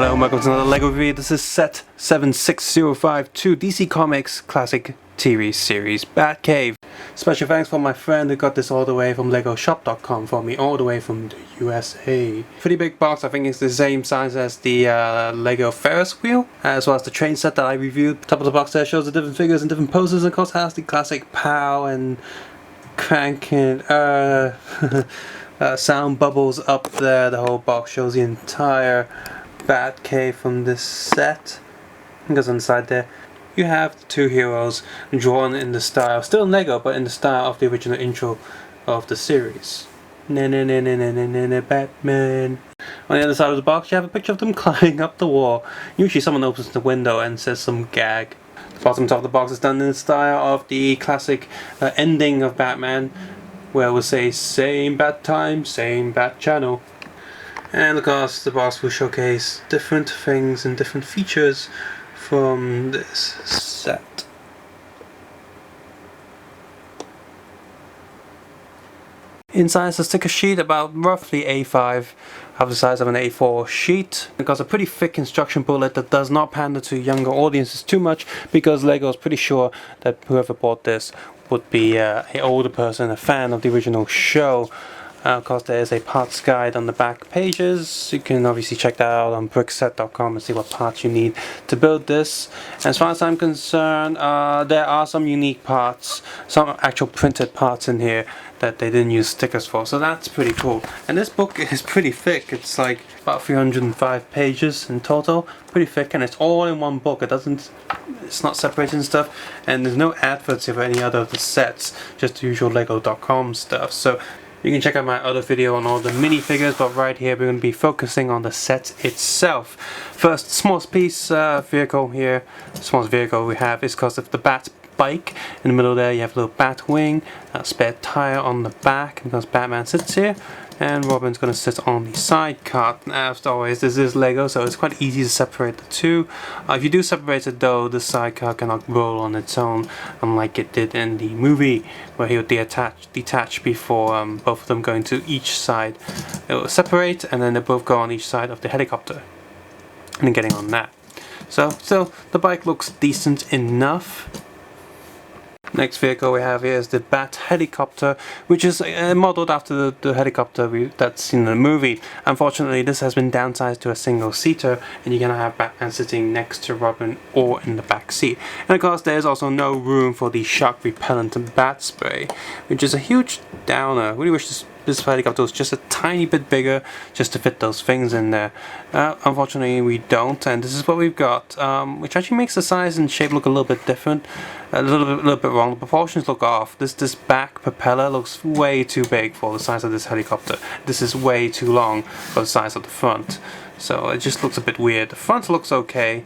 Hello and welcome to another LEGO review. This is set 76052 DC Comics Classic TV Series Batcave. Special thanks for my friend who got this all the way from LegoShop.com for me, all the way from the USA. Pretty big box. I think it's the same size as the Lego Ferris wheel, as well as the train set that I reviewed. Top of the box there shows the different figures and different poses, and of course has the classic pow and crank and sound bubbles up there. The whole box shows the entire Batcave from this set. Because on the side there you have the two heroes drawn in the style, still Lego, but in the style of the original intro of the series. Batman. On the other side of the box you have a picture of them climbing up the wall. Usually someone opens the window and says some gag. The bottom top of the box is done in the style of the classic ending of Batman, where we'll say same bat time, same bat channel. And of course the box will showcase different things and different features from this set. Inside is a sticker sheet about roughly A5, half the size of an A4 sheet. It got a pretty thick instruction booklet that does not pander to younger audiences too much, because Lego is pretty sure that whoever bought this would be an older person, a fan of the original show. Of course there is a parts guide on the back pages. You can obviously check that out on brickset.com and see what parts you need to build this. And as far as I'm concerned, there are some unique parts, some actual printed parts in here that they didn't use stickers for, so that's pretty cool. And this book is pretty thick. It's like about 305 pages in total, pretty thick, and it's all in one book. It's not separated and stuff, and there's no adverts for any other of the sets, just the usual Lego.com stuff. So you can check out my other video on all the minifigures, but right here we're going to be focusing on the set itself. First, smallest piece vehicle here. The smallest vehicle we have is because of the Bat bike. In the middle there you have a little bat wing, a spare tire on the back, because Batman sits here, and Robin's going to sit on the sidecar. As always, this is Lego, so it's quite easy to separate the two. If you do separate it though, the sidecar cannot roll on its own, unlike it did in the movie, where he would detach before both of them going to each side. It will separate, and then they both go on each side of the helicopter, and then getting on that. So the bike looks decent enough. Next vehicle we have here is the Bat helicopter, which is modeled after the helicopter that's in the movie. Unfortunately, this has been downsized to a single seater, and you're gonna have Batman sitting next to Robin or in the back seat. And of course, there's also no room for the shock repellent bat spray, which is a huge downer. I really wish this helicopter was just a tiny bit bigger, just to fit those things in there. Unfortunately we don't, and this is what we've got, which actually makes the size and shape look a little bit different, a little bit wrong. The proportions look off. This back propeller looks way too big for the size of this helicopter. This is way too long for the size of the front, so it just looks a bit weird. The front looks okay,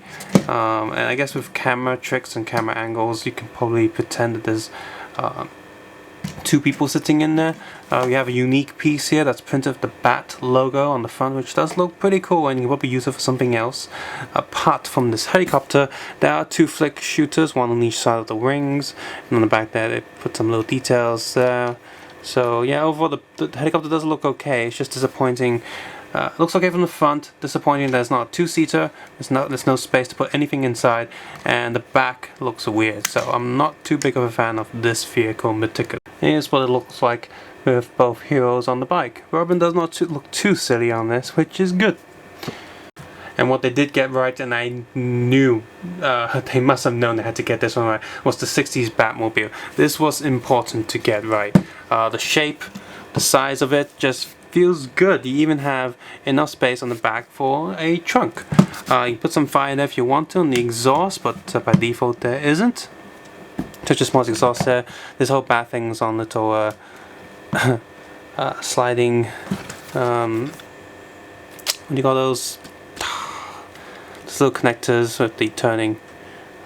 and I guess with camera tricks and camera angles you can probably pretend that there's two people sitting in there. We have a unique piece here that's printed with the Bat logo on the front, which does look pretty cool, and you can probably use it for something else. Apart from this helicopter, there are two flick shooters, one on each side of the wings, and on the back there they put some little details there. So yeah, overall the helicopter does look okay. It's just disappointing. Looks okay from the front, disappointing there's not a two-seater, there's no space to put anything inside, and the back looks weird, so I'm not too big of a fan of this vehicle in particular. Here's what it looks like with both heroes on the bike. Robin does not look too silly on this, which is good. And what they did get right, and I knew, they must have known they had to get this one right, was the 60s Batmobile. This was important to get right. The shape, the size of it just feels good. You even have enough space on the back for a trunk. You put some fire in there if you want to on the exhaust, but by default there isn't. Such a small exhaust there. This whole bat thing's on little sliding, what do you call those? Those little connectors with the turning,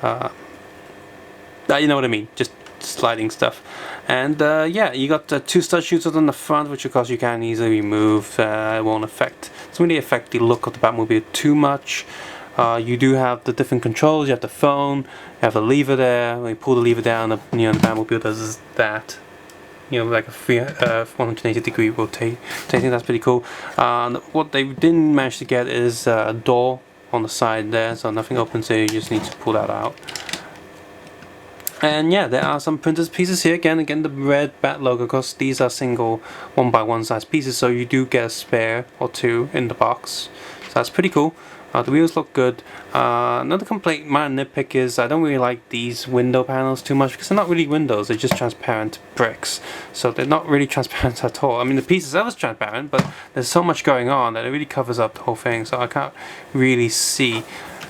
you know what I mean, just sliding stuff. And yeah, you got two stud shooters on the front, which of course you can easily remove. It won't really affect the look of the Batmobile too much. You do have the different controls. You have the phone, you have the lever there. When you pull the lever down, the Batmobile does that. Like a 180-degree rotating. That's pretty cool. What they didn't manage to get is a door on the side there, so nothing opens here, you just need to pull that out. And yeah, there are some printed pieces here. Again, the red bat logo, because these are single 1x1 size pieces, so you do get a spare or two in the box. So that's pretty cool. The wheels look good. Another complaint, my nitpick, is I don't really like these window panels too much, because they're not really windows, they're just transparent bricks. So they're not really transparent at all. I mean, the pieces are transparent, but there's so much going on that it really covers up the whole thing, so I can't really see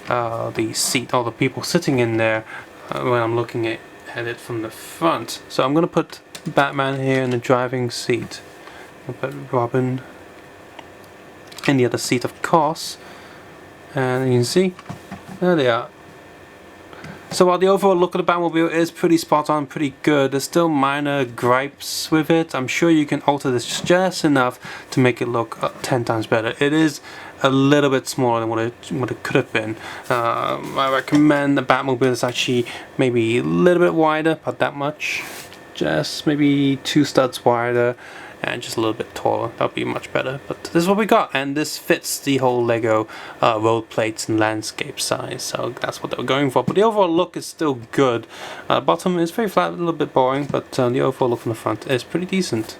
the seat or the people sitting in there when I'm looking at it from the front. So I'm going to put Batman here in the driving seat. I'll put Robin in the other seat, of course. And you can see, there they are. So while the overall look of the Batmobile is pretty spot on, pretty good, there's still minor gripes with it. I'm sure you can alter this just enough to make it look 10 times better. It is a little bit smaller than what it could have been. I recommend the Batmobile is actually maybe a little bit wider, not that much. Just maybe 2 studs wider and just a little bit taller. That'll be much better. But this is what we got, and this fits the whole Lego road plates and landscape size, so that's what they were going for. But the overall look is still good. Bottom is very flat, a little bit boring, but the overall look from the front is pretty decent.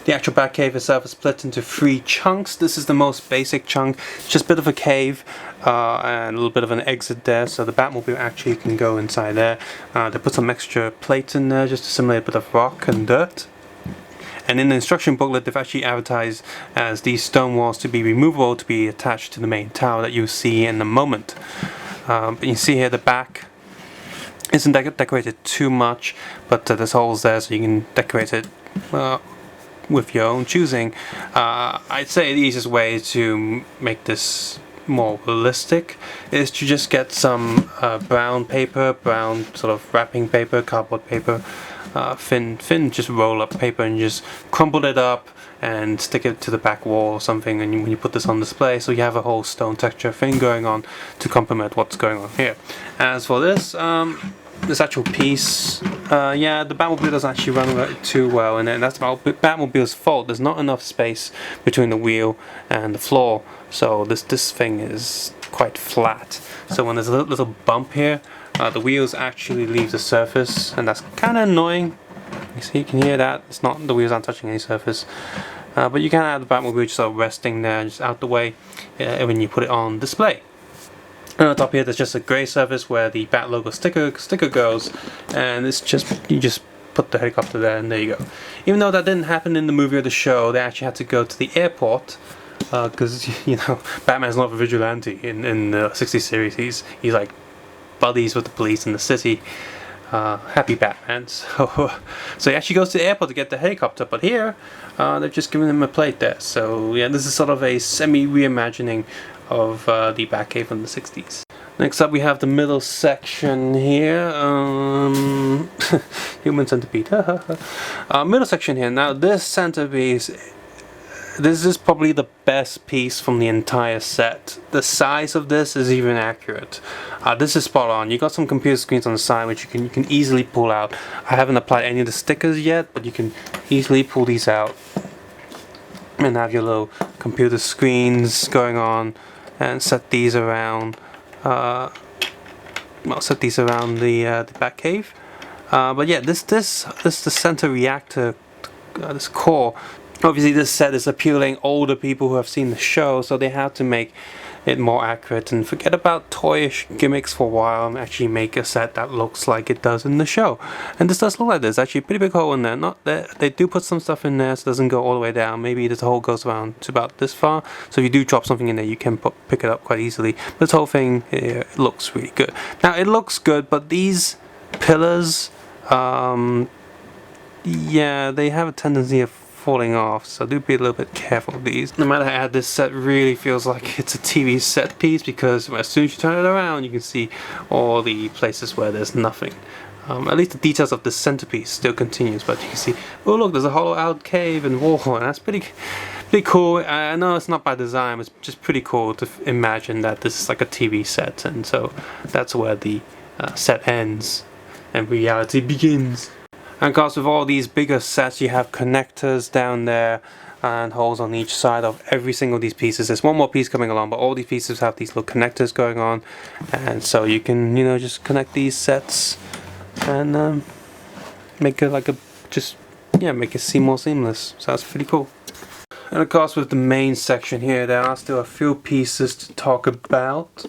The actual Batcave itself is split into 3 chunks. This is the most basic chunk. It's just a bit of a cave and a little bit of an exit there, so the Batmobile actually can go inside there. They put some extra plates in there just to simulate a bit of rock and dirt. And in the instruction booklet, they've actually advertised as these stone walls to be removable, to be attached to the main tower that you'll see in a moment. But you see here the back isn't decorated too much, but there's holes there, so you can decorate it with your own choosing. I'd say the easiest way to make this more realistic is to just get some brown paper, brown sort of wrapping paper, cardboard paper, thin just roll up paper, and just crumple it up and stick it to the back wall or something, and when you put this on display, so you have a whole stone texture thing going on to complement what's going on here. As for this actual piece, yeah, the Batmobile doesn't actually run too well, and that's the Batmobile's fault. There's not enough space between the wheel and the floor, so this thing is quite flat. So when there's a little bump here, the wheels actually leave the surface, and that's kind of annoying. You see, you can hear that. It's not, the wheels aren't touching any surface. But you can have the Batmobile just sort of resting there, just out the way, when you put it on display. And on top here, there's just a grey surface where the Bat logo sticker goes, and it's just, you just put the helicopter there, and there you go. Even though that didn't happen in the movie or the show, they actually had to go to the airport, because you know, Batman's not a vigilante in the 60s series. He's like buddies with the police in the city. Happy Batman. So he actually goes to the airport to get the helicopter, but here they've just given him a plate there. So yeah, this is sort of a semi-reimagining of the Batcave from the 60s. Next up we have the middle section here. Human centipede. Middle section here. Now this centerpiece, this is probably the best piece from the entire set. The size of this is even accurate. This is spot on. You got some computer screens on the side which you can easily pull out. I haven't applied any of the stickers yet, but you can easily pull these out and have your little computer screens going on, and set these around. Set these around the Batcave. But yeah, this the center reactor, this core. Obviously this set is appealing older people who have seen the show, so they have to make it more accurate and forget about toyish gimmicks for a while and actually make a set that looks like it does in the show. And this does look like this. Actually a pretty big hole in there. Not that they do put some stuff in there, so it doesn't go all the way down. Maybe this hole goes around to about this far, so if you do drop something in there, you can pick it up quite easily. But this whole thing it looks really good. Now it looks good, but these pillars, yeah, they have a tendency of falling off, so do be a little bit careful of these. No matter how, this set really feels like it's a TV set piece, because as soon as you turn it around you can see all the places where there's nothing. At least the details of the centerpiece still continues, but you can see, oh look, there's a hollow out cave and wall, and that's pretty cool. I know it's not by design, it's just pretty cool to imagine that this is like a TV set, and so that's where the set ends and reality begins. And of course with all these bigger sets you have connectors down there, and holes on each side of every single of these pieces. There's one more piece coming along, but all these pieces have these little connectors going on, and so you can, you know, just connect these sets and make it like make it seem more seamless. So that's pretty cool. And of course, with the main section here, there are still a few pieces to talk about.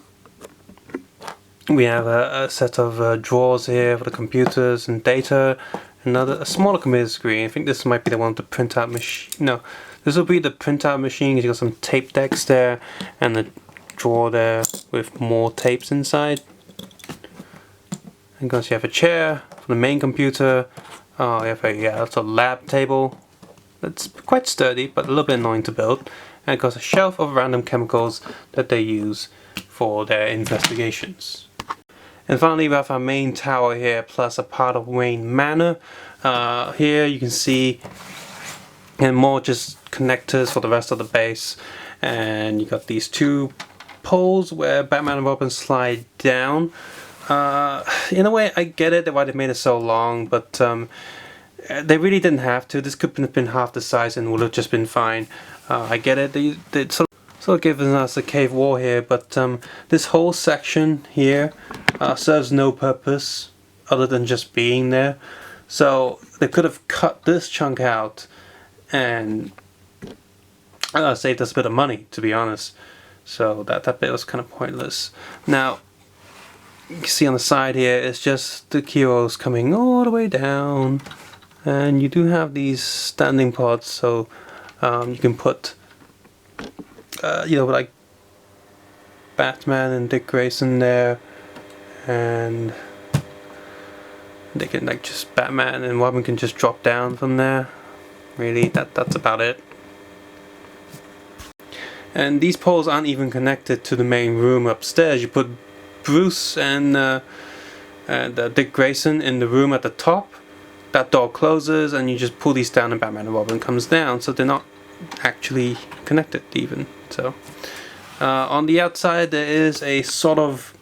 We have a set of drawers here for the computers and data. A smaller computer screen. I think this might be the one with the printout machine. No, this will be the printout machine. You got some tape decks there, and a drawer there with more tapes inside. And of course, you have a chair for the main computer. Oh, you have that's a lab table. It's quite sturdy, but a little bit annoying to build. And of course, a shelf of random chemicals that they use for their investigations. And finally, we have our main tower here, plus a part of Wayne Manor. Here you can see, and more just connectors for the rest of the base. And you got these two poles where Batman and Robin slide down. In a way, I get it why they made it so long, but they really didn't have to. This could have been half the size and would have just been fine. I get it. They sort of giving us a cave wall here, but this whole section here serves no purpose other than just being there. So they could have cut this chunk out and saved us a bit of money, to be honest. So that bit was kind of pointless. Now, you can see on the side here, it's just the keyholes coming all the way down. And you do have these standing pods, so you can put, like Batman and Dick Grayson there, and they can just Batman and Robin can just drop down from there. Really, that's about it. And these poles aren't even connected to the main room upstairs. You put Bruce and Dick Grayson in the room at the top. That door closes, and you just pull these down, and Batman and Robin comes down. So they're not actually connected even. So on the outside, there is a sort of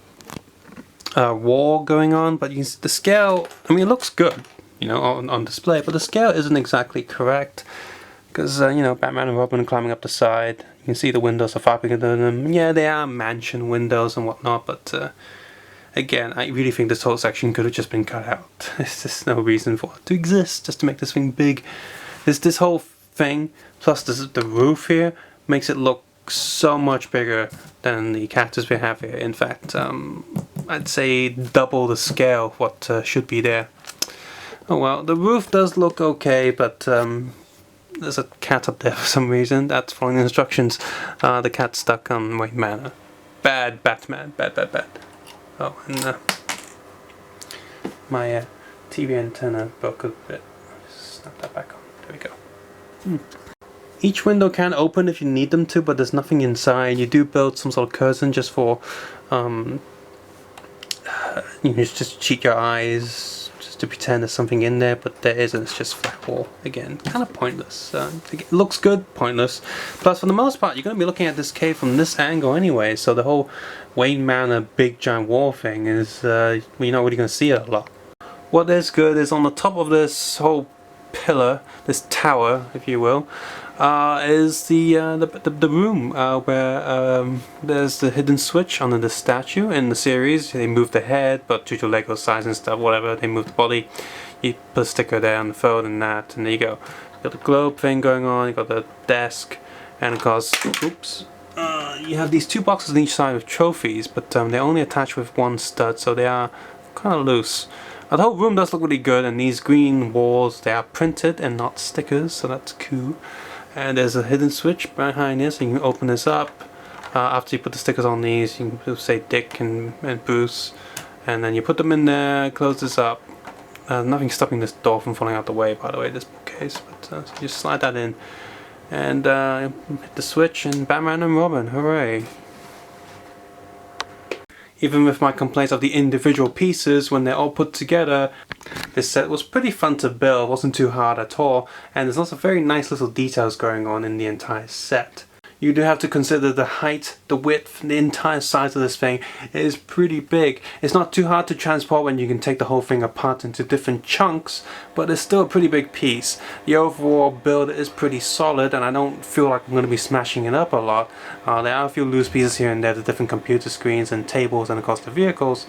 wall going on, but you can see the scale. I mean, it looks good, on display, but the scale isn't exactly correct because Batman and Robin are climbing up the side. You can see the windows are far bigger than them. Yeah, they are mansion windows and whatnot, but again, I really think this whole section could have just been cut out. There's just no reason for it to exist, just to make this thing big. This whole thing, plus the roof here, makes it look so much bigger than the characters we have here. In fact, I'd say double the scale of what should be there. Oh well, the roof does look okay, but there's a cat up there for some reason. That's following the instructions. The cat's stuck on Wayne Manor. Bad Batman. Bad. Oh, and my TV antenna broke a bit. Just snap that back on. There we go. Each window can open if you need them to, but there's nothing inside. You do build some sort of curtain just for, just cheat your eyes, just to pretend there's something in there, but there isn't. It's just flat wall. Again, kind of pointless. It looks good, pointless. Plus, for the most part, you're going to be looking at this cave from this angle anyway, so the whole Wayne Manor big giant wall thing is, you're not really going to see it a lot. What is good is on the top of this whole pillar, this tower, if you will, is the room where there's the hidden switch under the statue. In the series, they moved the head, but due to Lego size and stuff, whatever, they moved the body. You put a sticker there on the phone and that, and there you go. You got the globe thing going on, you got the desk, and of course, you have these two boxes on each side with trophies, but they're only attached with one stud, so they are kind of loose. The whole room does look really good, and these green walls, they are printed and not stickers, so that's cool. And there's a hidden switch behind this, and you can open this up. After you put the stickers on these, you can say Dick and Bruce, and then you put them in there, close this up. Nothing stopping this door from falling out the way, by the way, this bookcase, but so you just slide that in. And hit the switch, and Batman and Robin, hooray! Even with my complaints of the individual pieces, when they're all put together, this set was pretty fun to build, wasn't too hard at all, and there's lots of very nice little details going on in the entire set. you do have to consider the height, the width, the entire size of this thing. It is pretty big. It's not too hard to transport when you can take the whole thing apart into different chunks, but it's still a pretty big piece. The overall build is pretty solid, and I don't feel like I'm going to be smashing it up a lot. There are a few loose pieces here and there, the different computer screens and tables and of course the vehicles.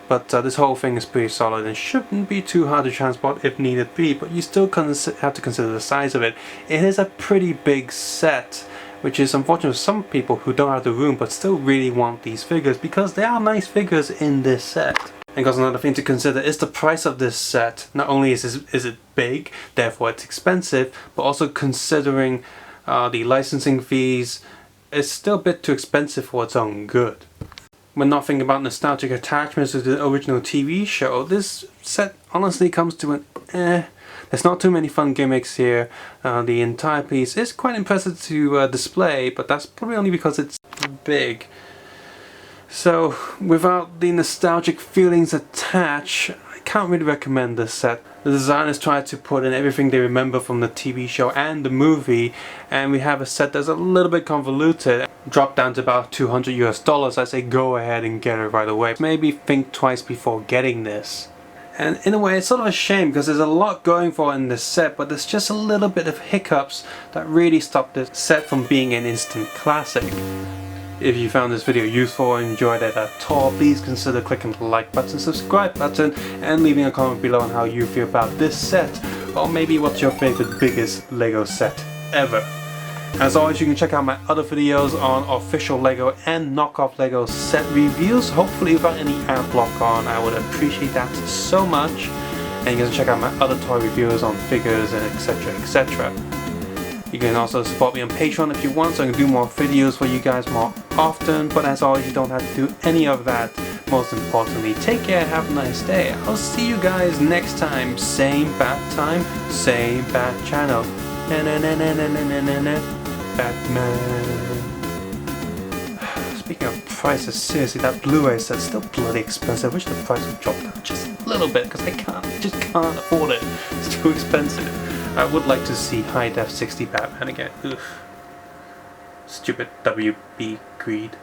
But this whole thing is pretty solid and shouldn't be too hard to transport if needed be, but you still have to consider the size of it. It is a pretty big set, which is unfortunate for some people who don't have the room but still really want these figures, because they are nice figures in this set. And because another thing to consider is the price of this set. Not only is it big, therefore it's expensive, but also considering the licensing fees, it's still a bit too expensive for its own good. When not thinking about nostalgic attachments to the original TV show, this set honestly comes to an There's not too many fun gimmicks here. The entire piece is quite impressive to display, but that's probably only because it's big. So without the nostalgic feelings attached, I can't really recommend this set. The designers tried to put in everything they remember from the TV show and the movie, and we have a set that's a little bit convoluted. Dropped down to about $200 US. I say go ahead and get it right away. Maybe think twice before getting this. And in a way it's sort of a shame, because there's a lot going for in this set, but there's just a little bit of hiccups that really stop this set from being an instant classic. If you found this video useful or enjoyed it at all, please consider clicking the like button, subscribe button, and leaving a comment below on how you feel about this set, or maybe what's your favorite biggest LEGO set ever. As always, you can check out my other videos on official LEGO and knockoff LEGO set reviews, hopefully without any ad block on. I would appreciate that so much. And you can check out my other toy reviews on figures and etc, etc. You can also support me on Patreon if you want, so I can do more videos for you guys more often. But as always, you don't have to do any of that. Most importantly, take care, have a nice day. I'll see you guys next time. Same bat time, same bat channel. Batman. Speaking of prices, seriously, that Blu-ray set's still bloody expensive. I wish the price would drop down just a little bit, because I just can't afford it. It's too expensive. I would like to see high def 60 Batman again. Oof. Stupid WB greed.